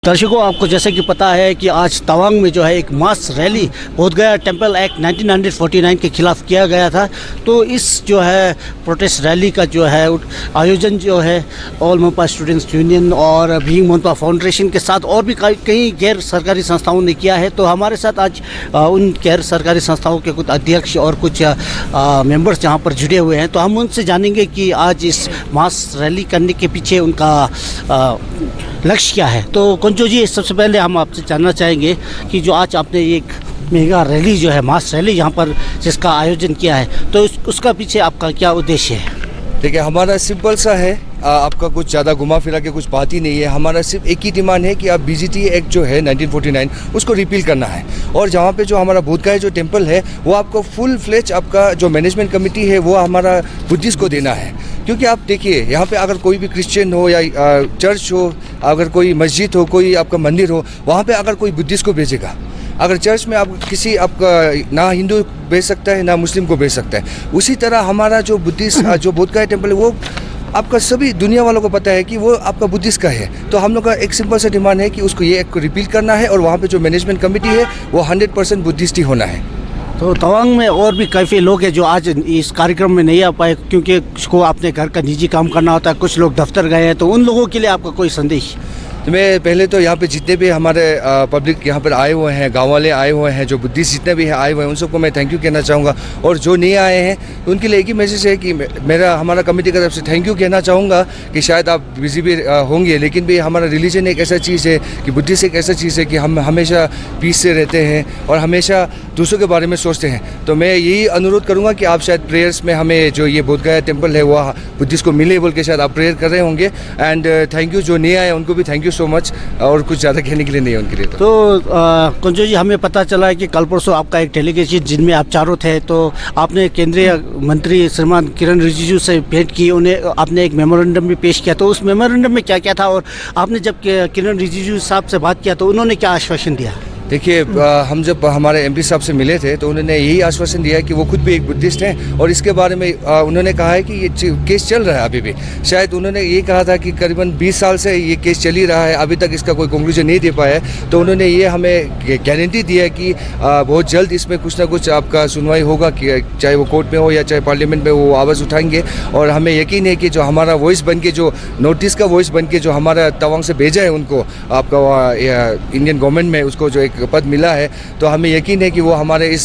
दर्शकों, आपको जैसे कि पता है कि आज तवांग में जो है एक मास रैली बोधगया टेम्पल एक्ट 1949 के खिलाफ किया गया था। तो इस जो है प्रोटेस्ट रैली का जो है आयोजन जो है ऑल मोनपा स्टूडेंट्स यूनियन और बीइंग मोनपा फाउंडेशन के साथ और भी कई गैर सरकारी संस्थाओं ने किया है। तो हमारे साथ आज उन गैर सरकारी संस्थाओं के कुछ अध्यक्ष और कुछ मेंबर्स यहाँ पर जुड़े हुए हैं। तो हम उनसे जानेंगे कि आज इस मास रैली करने के पीछे उनका लक्ष्य क्या है। तो कुंजो जी, सबसे पहले हम आपसे जानना चाहेंगे कि जो आज आपने एक मेगा रैली जो है मास रैली यहाँ पर जिसका आयोजन किया है, तो उसका पीछे आपका क्या उद्देश्य है? देखिए, हमारा सिंपल सा है, आपका कुछ ज़्यादा घुमा फिरा के कुछ बात ही नहीं है। हमारा सिर्फ एक ही डिमांड है कि आप बीजीटी एक्ट जो है 1949 उसको रिपील करना है। और जहाँ पे जो हमारा बोधगया जो टेम्पल है वो आपको फुल फ्लेज आपका जो मैनेजमेंट कमेटी है वो हमारा बुद्धिस्ट को देना है। क्योंकि आप देखिए, यहाँ पे अगर कोई भी क्रिश्चियन हो या चर्च हो, अगर कोई मस्जिद हो, कोई आपका मंदिर हो, वहाँ पे अगर कोई बुद्धिस्ट को भेजेगा, अगर चर्च में आप किसी आपका ना हिंदू भेज सकता है ना मुस्लिम को भेज सकता है। उसी तरह हमारा जो बुद्धिस्ट जो बोधगया टेम्पल है वो आपका सभी दुनिया वालों को पता है कि वो आपका बुद्धिस्ट का है। तो हम लोग का एक सिंपल सा डिमांड है कि उसको ये एक्ट को रिपील करना है और वहाँ पे जो मैनेजमेंट कमेटी है वो 100% बुद्धिस्ट ही होना है। तो तवांग में और भी काफ़ी लोग हैं जो आज इस कार्यक्रम में नहीं आ पाए क्योंकि उसको अपने घर का निजी काम करना होता है, कुछ लोग दफ्तर गए हैं। तो उन लोगों के लिए आपका कोई संदेश? तो मैं पहले तो यहाँ पे जितने भी हमारे पब्लिक यहाँ पर आए हुए हैं, गांव वाले आए हुए हैं, जो बुद्धिस्ट जितने भी आए हुए हैं, उन सबको मैं थैंक यू कहना चाहूँगा। और जो नहीं आए हैं उनके लिए एक ही मैसेज है कि हमारा कमेटी की तरफ से थैंक यू कहना चाहूँगा कि शायद आप बिजी भी होंगे, लेकिन भी हमारा रिलीजन एक ऐसा चीज़ है कि बुद्धिस्ट एक ऐसा चीज़ है कि हम हमेशा पीस से रहते हैं और हमेशा दूसरों के बारे में सोचते हैं। तो मैं यही अनुरोध करूँगा कि आप शायद प्रेयर्स में हमें जो ये बोधगया टेम्पल है वो बुद्धिस्ट को मिले बोल के शायद आप प्रेयर कर रहे होंगे। एंड थैंक यू, जो नहीं आए उनको भी थैंक यू सो मच। और कुछ ज़्यादा कहने के लिए नहीं है उनके लिए। तो कुंजो जी, हमें पता चला है कि कल परसों आपका एक डेलीगेशन जिनमें आप चारों थे, तो आपने केंद्रीय मंत्री श्रीमान किरण रिजिजू से भेंट की, उन्हें आपने एक मेमोरेंडम भी पेश किया। तो उस मेमोरेंडम में क्या क्या था और आपने जब किरण रिजिजू साहब से बात किया तो उन्होंने क्या आश्वासन दिया? देखिए, हम जब हमारे एमपी साहब से मिले थे तो उन्होंने यही आश्वासन दिया कि वो खुद भी एक बुद्धिस्ट हैं और इसके बारे में उन्होंने कहा है कि ये केस चल रहा है अभी भी। शायद उन्होंने ये कहा था कि करीबन 20 साल से ये केस चल ही रहा है, अभी तक इसका कोई कंक्लूजन नहीं दे पाया है। तो उन्होंने ये हमें गारंटी दी है कि बहुत जल्द इसमें कुछ ना कुछ आपका सुनवाई होगा, कि चाहे वो कोर्ट में हो या चाहे पार्लियामेंट में वो आवाज़ उठाएंगे। और हमें यकीन है कि जो हमारा वॉइस बन के, जो नोटिस का वॉइस बन के जो हमारा तवांग से भेजा है उनको, आपका इंडियन गवर्नमेंट में उसको जो एक पद मिला है, तो हमें यकीन है कि वो हमारे इस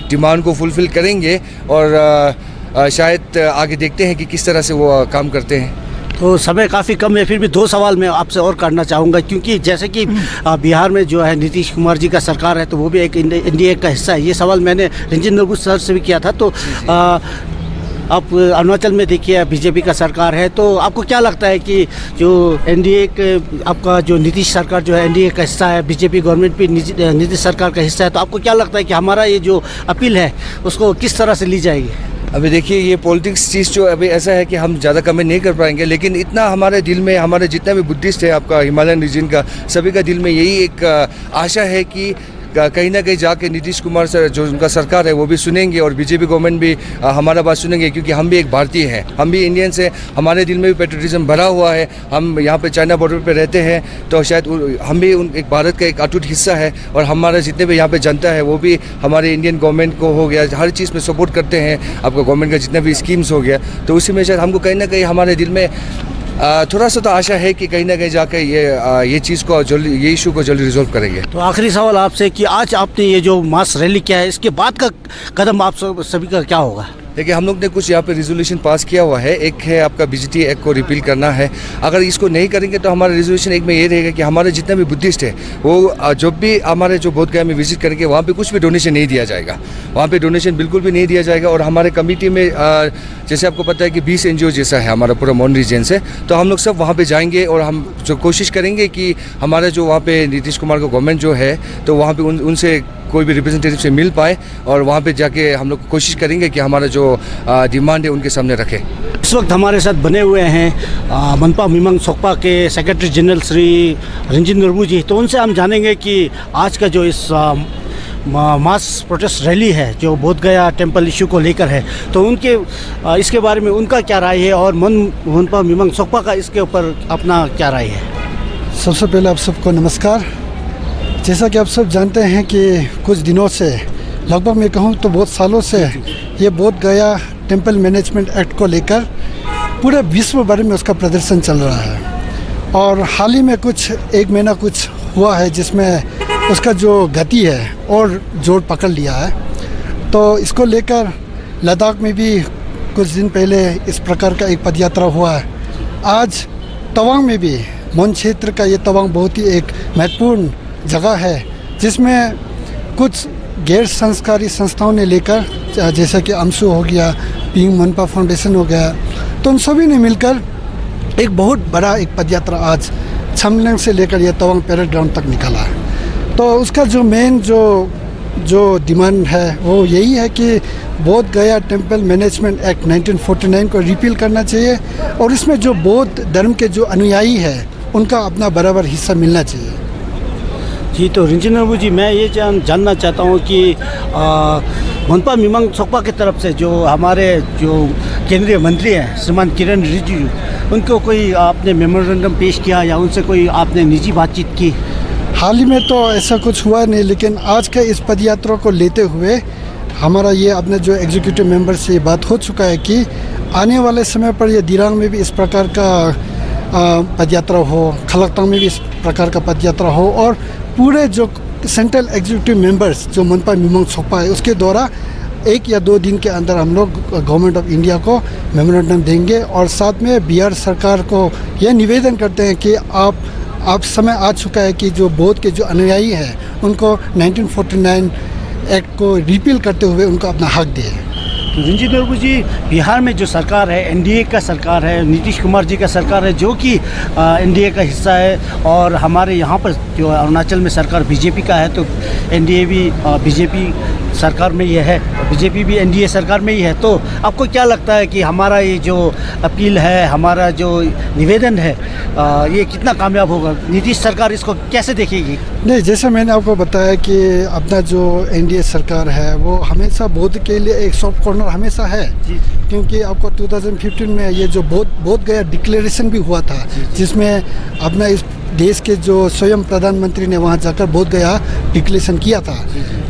डिमांड को फुलफ़िल करेंगे। और शायद आगे देखते हैं कि किस तरह से वो काम करते हैं। तो समय काफ़ी कम है, फिर भी 2 सवाल मैं आपसे और करना चाहूँगा, क्योंकि जैसे कि बिहार में जो है नीतीश कुमार जी का सरकार है, तो वो भी एक एनडीए का हिस्सा है। ये सवाल मैंने रंजन नरगू सर से भी किया था। तो आप अरुणाचल में देखिए बीजेपी का सरकार है, तो आपको क्या लगता है कि जो एनडीए के आपका जो नीतीश सरकार जो है एनडीए का हिस्सा है, बीजेपी गवर्नमेंट भी नीतीश सरकार का हिस्सा है, तो आपको क्या लगता है कि हमारा ये जो अपील है उसको किस तरह से ली जाएगी? अभी देखिए, ये पॉलिटिक्स चीज़ जो अभी ऐसा है कि हम ज़्यादा कमेंट नहीं कर पाएंगे, लेकिन इतना हमारे दिल में, हमारे जितना भी बुद्धिस्ट है आपका हिमालयन रीजन का, सभी का दिल में यही एक आशा है कि कहीं ना कहीं जाके नीतीश कुमार सर जो उनका सरकार है वो भी सुनेंगे और बीजेपी गवर्नमेंट भी हमारा बात सुनेंगे, क्योंकि हम भी एक भारतीय हैं, हम भी इंडियंस हैं, हमारे दिल में भी पेट्रियटिज्म भरा हुआ है। हम यहाँ पे चाइना बॉर्डर पे रहते हैं, तो शायद हम भी एक भारत का एक अटूट हिस्सा है। और हमारे जितने भी यहाँ पे जनता है वो भी हमारे इंडियन गवर्नमेंट को हो गया, हर चीज़ में सपोर्ट करते हैं, आपका गवर्नमेंट का जितना भी स्कीम्स हो गया। तो उसी में शायद हमको कहीं ना कहीं हमारे दिल में थोड़ा सा तो आशा है कि कहीं ना कहीं जाकर ये चीज़ को जल्दी, ये इशू को जल्दी रिजॉल्व करेंगे। तो आखिरी सवाल आपसे कि आज आपने ये जो मास रैली किया है, इसके बाद का कदम आप सभी का क्या होगा? देखिए, हम लोग ने कुछ यहाँ पे रिजोल्यूशन पास किया हुआ है। एक है आपका बीजीटी एक्ट को रिपील करना है। अगर इसको नहीं करेंगे तो हमारा रिजोल्यूशन एक में ये रहेगा कि हमारे जितने भी बुद्धिस्ट है वो जब भी हमारे जो बोधगया में विजिट करेंगे वहाँ पे कुछ भी डोनेशन नहीं दिया जाएगा, वहाँ पे डोनेशन बिल्कुल भी नहीं दिया जाएगा। और हमारे कमेटी में जैसे आपको पता है कि 20 NGO जैसा है हमारा पूरा मोन रीजन से, तो हम लोग सब वहाँ पर जाएंगे और हम जो कोशिश करेंगे कि हमारा जो वहाँ पर नीतीश कुमार का गवर्नमेंट जो है, तो वहाँ पर उनसे कोई भी रिप्रेजेंटेटिव से मिल पाए और वहाँ पे जाके हम लोग कोशिश करेंगे कि हमारा जो डिमांड है उनके सामने रखें। इस वक्त हमारे साथ बने हुए हैं मनपा मिमांग सोक्पा के सेक्रेटरी जनरल श्री रंजन नरगू जी। तो उनसे हम जानेंगे कि आज का जो इस मास प्रोटेस्ट रैली है जो बोधगया टेम्पल इशू को लेकर है, तो उनके इसके बारे में उनका क्या राय है और मनपा मिमांग सोक्पा का इसके ऊपर अपना क्या राय है? सबसे पहले आप सबको नमस्कार। जैसा कि आप सब जानते हैं कि कुछ दिनों से, लगभग मैं कहूँ तो बहुत सालों से, ये बोध गया टेम्पल मैनेजमेंट एक्ट को लेकर पूरे विश्व भर में उसका प्रदर्शन चल रहा है। और हाल ही में कुछ एक महीना कुछ हुआ है जिसमें उसका जो गति है और जोर पकड़ लिया है। तो इसको लेकर लद्दाख में भी कुछ दिन पहले इस प्रकार का एक पदयात्रा हुआ है। आज तवांग में भी मोन क्षेत्र का ये तवांग बहुत ही एक महत्वपूर्ण जगह है जिसमें कुछ गैर संस्कारी संस्थाओं ने लेकर, जैसे कि अमसू हो गया, पिंग मनपा फाउंडेशन हो गया, तो उन सभी ने मिलकर एक बहुत बड़ा एक पदयात्रा आज छमलिंग से लेकर ये तवांग पैरेड ग्राउंड तक निकाला है। तो उसका जो मेन जो डिमांड है वो यही है कि बोध गया टेम्पल मैनेजमेंट एक्ट 1949 को रिपील करना चाहिए और इसमें जो बौद्ध धर्म के जो अनुयायी है उनका अपना बराबर हिस्सा मिलना चाहिए। जी, तो रिंचिन नर्बू जी, मैं ये जानना चाहता हूँ कि मोनपा मिमांग सोक्पा की तरफ से जो हमारे जो केंद्रीय मंत्री हैं श्रीमान किरण रिजिजू, उनको कोई आपने मेमोरेंडम पेश किया या उनसे कोई आपने निजी बातचीत की? हाल ही में तो ऐसा कुछ हुआ नहीं, लेकिन आज के इस पदयात्रा को लेते हुए हमारा ये अपने जो एग्जीक्यूटिव मेंबर से बात हो चुका है कि आने वाले समय पर ये दिरांग में भी इस प्रकार का पदयात्रा हो, खलकतांग में भी इस प्रकार का पदयात्रा हो और पूरे जो सेंट्रल एग्जीक्यूटिव मेंबर्स जो मोनपा मिमांग सोक्पा है उसके द्वारा 1 या 2 दिन के अंदर हम लोग गवर्नमेंट ऑफ इंडिया को मेमोरेंडम देंगे। और साथ में बिहार सरकार को यह निवेदन करते हैं कि आप समय आ चुका है कि जो बौद्ध के जो अनुयायी हैं उनको 1949 एक्ट को रिपील करते हुए उनको अपना हक दिए। तो रंजीत नर्बू जी, बिहार में जो सरकार है, एनडीए का सरकार है, नीतीश कुमार जी का सरकार है जो कि एनडीए का हिस्सा है, और हमारे यहाँ पर जो अरुणाचल में सरकार बीजेपी का है, तो एनडीए भी बीजेपी सरकार में ही है, बीजेपी भी एनडीए सरकार में ही है। तो आपको क्या लगता है कि हमारा ये जो अपील है, हमारा जो निवेदन है, ये कितना कामयाब होगा? नीतीश सरकार इसको कैसे देखेगी? नहीं, जैसे मैंने आपको बताया कि अपना जो एनडीए सरकार है वो हमेशा बौद्ध के लिए एक सॉफ्ट कॉर्नर हमेशा है, क्योंकि आपको 2015 में ये जो बोध गया डिक्लेरेशन भी हुआ था जिसमें अपना इस देश के जो स्वयं प्रधानमंत्री ने वहाँ जाकर बोध गया डिक्लेरेशन किया था।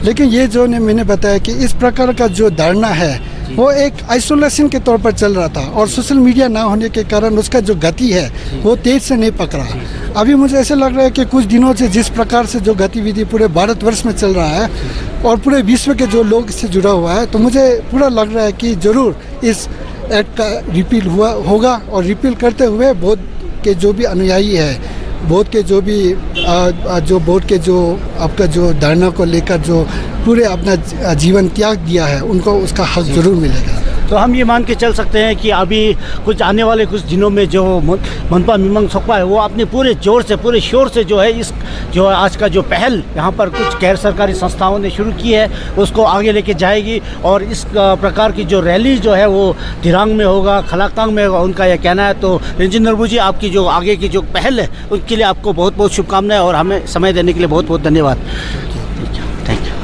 लेकिन ये जो मैंने बताया कि इस प्रकार का जो धारणा है वो एक आइसोलेशन के तौर पर चल रहा था और सोशल मीडिया ना होने के कारण उसका जो गति है वो तेज से नहीं पकड़ा। अभी मुझे ऐसे लग रहा है कि कुछ दिनों से जिस प्रकार से जो गतिविधि पूरे भारतवर्ष में चल रहा है और पूरे विश्व के जो लोग इससे जुड़ा हुआ है, तो मुझे पूरा लग रहा है कि ज़रूर इस एक्ट का रिपील होगा और रिपील करते हुए बौद्ध के जो भी अनुयायी है, बौद्ध के जो भी जो बौद्ध के जो आपका जो धारणा को लेकर जो पूरे अपना जीवन त्याग दिया है उनको उसका हक ज़रूर मिलेगा। तो हम ये मान के चल सकते हैं कि अभी कुछ आने वाले कुछ दिनों में जो मोनपा मिमांग सोक्पा है वो अपने पूरे जोर से, पूरे शोर से जो है इस जो आज का जो पहल यहाँ पर कुछ गैर सरकारी संस्थाओं ने शुरू की है उसको आगे लेके जाएगी, और इस प्रकार की जो रैली जो है वो दिरांग में होगा, खलकतांग में होगा, उनका यह कहना है। तो रंजीत नर्बू जी, आपकी जो आगे की जो पहल है उसके लिए आपको बहुत बहुत शुभकामनाएं और हमें समय देने के लिए बहुत बहुत धन्यवाद। Thank you.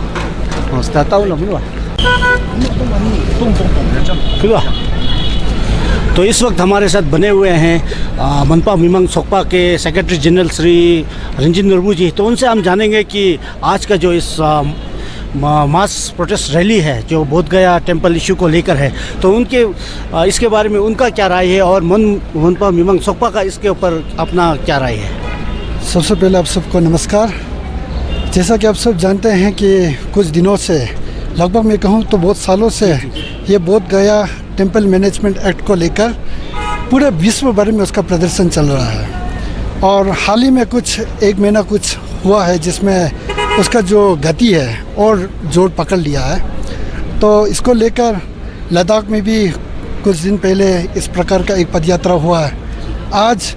तो इस वक्त हमारे साथ बने हुए हैं मोनपा मिमांग सोक्पा के सेक्रेटरी जनरल श्री रंजीत नर्बू जी। तो उनसे हम जानेंगे कि आज का जो इस मास प्रोटेस्ट रैली है जो बोध गया टेम्पल इशू को लेकर है, तो उनके इसके बारे में उनका क्या राय है और मोनपा मिमांग सोक्पा का इसके ऊपर अपना क्या राय है। सबसे पहले आप सबको नमस्कार। जैसा कि आप सब जानते हैं कि कुछ दिनों से, लगभग मैं कहूँ तो बहुत सालों से, ये बोध गया टेम्पल मैनेजमेंट एक्ट को लेकर पूरे विश्व भर में उसका प्रदर्शन चल रहा है। और हाल ही में कुछ एक महीना कुछ हुआ है जिसमें उसका जो गति है और जोर पकड़ लिया है। तो इसको लेकर लद्दाख में भी कुछ दिन पहले इस प्रकार का एक पदयात्रा हुआ है। आज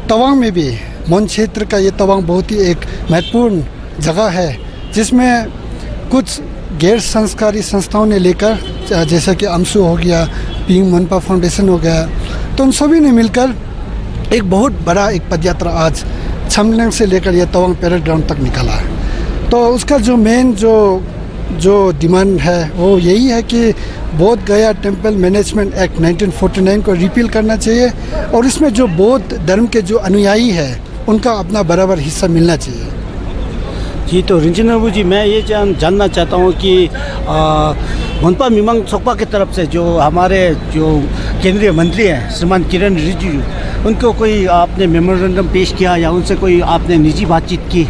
तवांग में भी मोन क्षेत्र का ये तवांग बहुत ही एक महत्वपूर्ण जगह है जिसमें कुछ गैर संस्कारी संस्थाओं ने लेकर, जैसे कि अमसू हो गया, पिंग मनपा फाउंडेशन हो गया, तो उन सभी ने मिलकर एक बहुत बड़ा एक पदयात्रा आज छमलिंग से लेकर यह तवांग पैरेड ग्राउंड तक निकाला है। तो उसका जो मेन जो डिमांड है वो यही है कि बोध गया टेम्पल मैनेजमेंट एक्ट 1949 को रिपील करना चाहिए और इसमें जो बौद्ध धर्म के जो अनुयायी है उनका अपना बराबर हिस्सा मिलना चाहिए। जी, तो रिंचिन बाबू जी, मैं ये जानना चाहता हूँ कि मोनपा मिमांग सोकपा की तरफ से जो हमारे जो केंद्रीय मंत्री हैं श्रीमान किरण रिजिजू, उनको कोई आपने मेमोरेंडम पेश किया या उनसे कोई आपने निजी बातचीत की?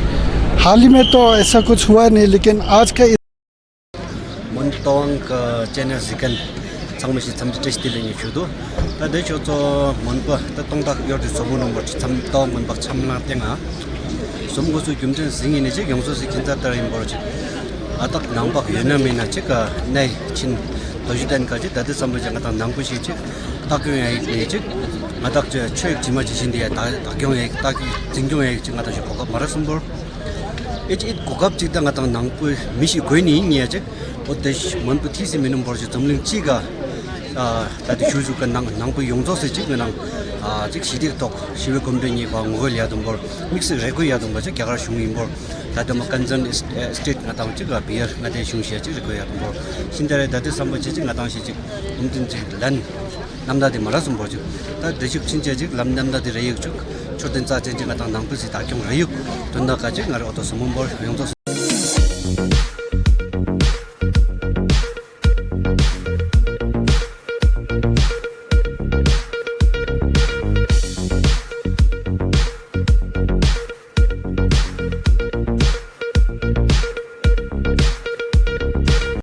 हाल ही में तो ऐसा कुछ हुआ नहीं, लेकिन आज का montoang ka channel sikan sangmeshi samjite stiling chudo ta de cho monpa ta tongda yor de sobu number cham tong monpa chamna tenga somgo su gyumten singi ne je gyongso si kinta tar im borje atak nangba yename na cheka nei chin dojidan ka je da de sambo janga ta nangbu shi che takyo ya ne je atak je chek jima ji sin de da takyo ya tak jingjong ya jinga da je ko marasum bor it kokap chik dang atang nangpu mishi koini nia chek otesh monpu thisi minum borje tumling chiga ta de shuju kan nangpu yongzo se chik nang chik sidik tok shiwe komde ni ba ngol ya dum bor mix rego ya dum ba chek yagar shung im bor ta de kanjan state atang chik a beer na de shung shia chik rego ya dum bor sindare da de sambo chik atang shi chik umtin chik lan namda de marasum borje ta de chik chinche chik lam namda de reyuk chuk 초된 짜증 같은 낭부시 다경 레육 돈나까지 나를 어떤 소문벌 용도